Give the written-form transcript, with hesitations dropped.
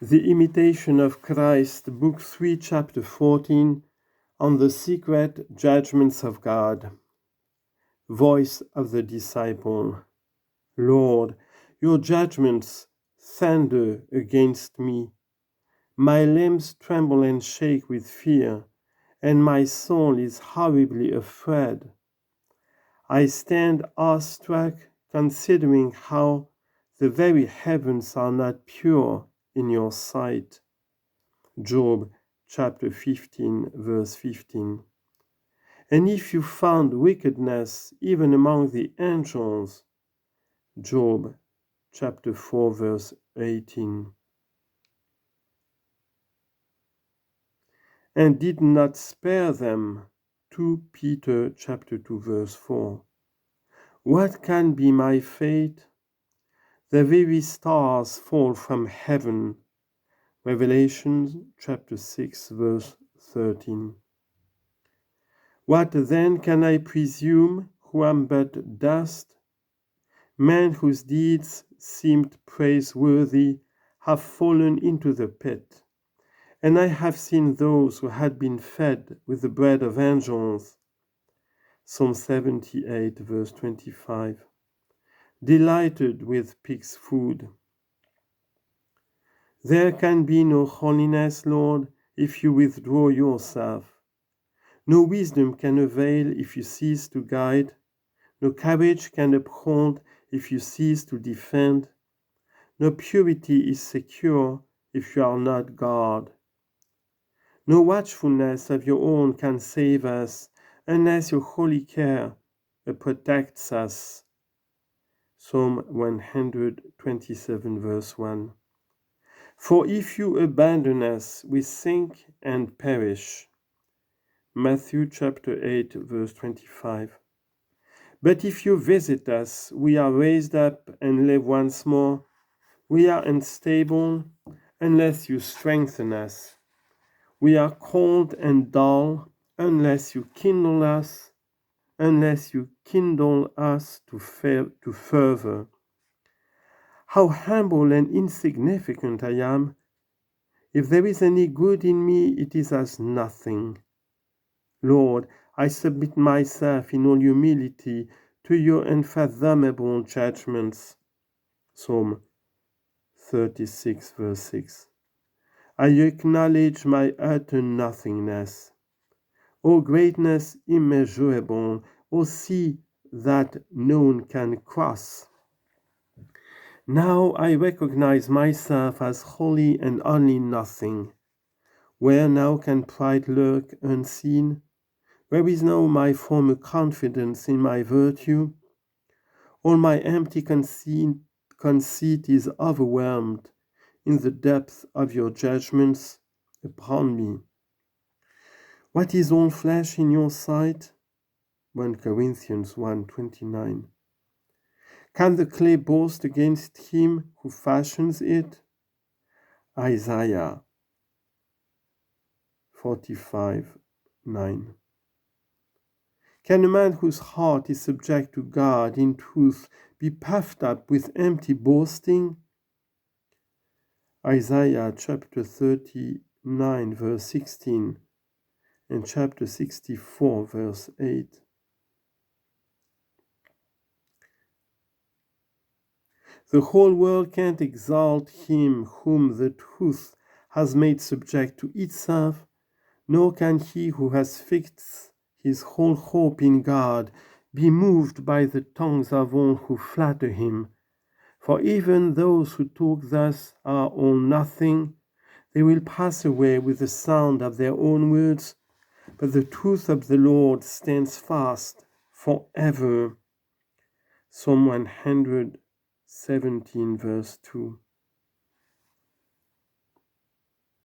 The Imitation of Christ, Book 3, Chapter 14, on the secret judgments of God. Voice of the disciple. Lord, your judgments thunder against me. My limbs tremble and shake with fear, and my soul is horribly afraid. I stand awestruck, considering how the very heavens are not pure in your sight. Job chapter 15, verse 15. And if you found wickedness even among the angels, Job chapter 4, verse 18. And did not spare them, 2 Peter chapter 2, verse 4. What can be my fate? The very stars fall from heaven, Revelation chapter 6, verse 13. What then can I presume, who am but dust? Men whose deeds seemed praiseworthy have fallen into the pit, and I have seen those who had been fed with the bread of angels. Psalm 78, verse 25. Delighted with pig's food. There can be no holiness, Lord, if you withdraw yourself. No wisdom can avail if you cease to guide. No courage can uphold if you cease to defend. No purity is secure if you are not God. No watchfulness of your own can save us unless your holy care protects us. Psalm 127, verse 1. For if you abandon us, we sink and perish. Matthew chapter 8, verse 25. But if you visit us, we are raised up and live once more. We are unstable unless you strengthen us. We are cold and dull unless you kindle us, to fervor. How humble and insignificant I am. If there is any good in me, it is as nothing. Lord, I submit myself in all humility to your unfathomable judgments. Psalm 36, verse 6. I acknowledge my utter nothingness. O greatness immeasurable, O sea that none can cross. Now I recognize myself as wholly and only nothing. Where now can pride lurk unseen? Where is now my former confidence in my virtue? All my empty conceit is overwhelmed in the depth of your judgments upon me. What is all flesh in your sight? 1 Corinthians 1:29. Can the clay boast against him who fashions it? Isaiah 45:9. Can a man whose heart is subject to God in truth be puffed up with empty boasting? Isaiah chapter 39, verse 16, and chapter 64, verse 8. The whole world can't exalt him whom the truth has made subject to itself, nor can he who has fixed his whole hope in God be moved by the tongues of all who flatter him. For even those who talk thus are all nothing. They will pass away with the sound of their own words, but the truth of the Lord stands fast forever. Psalm 117, verse 2.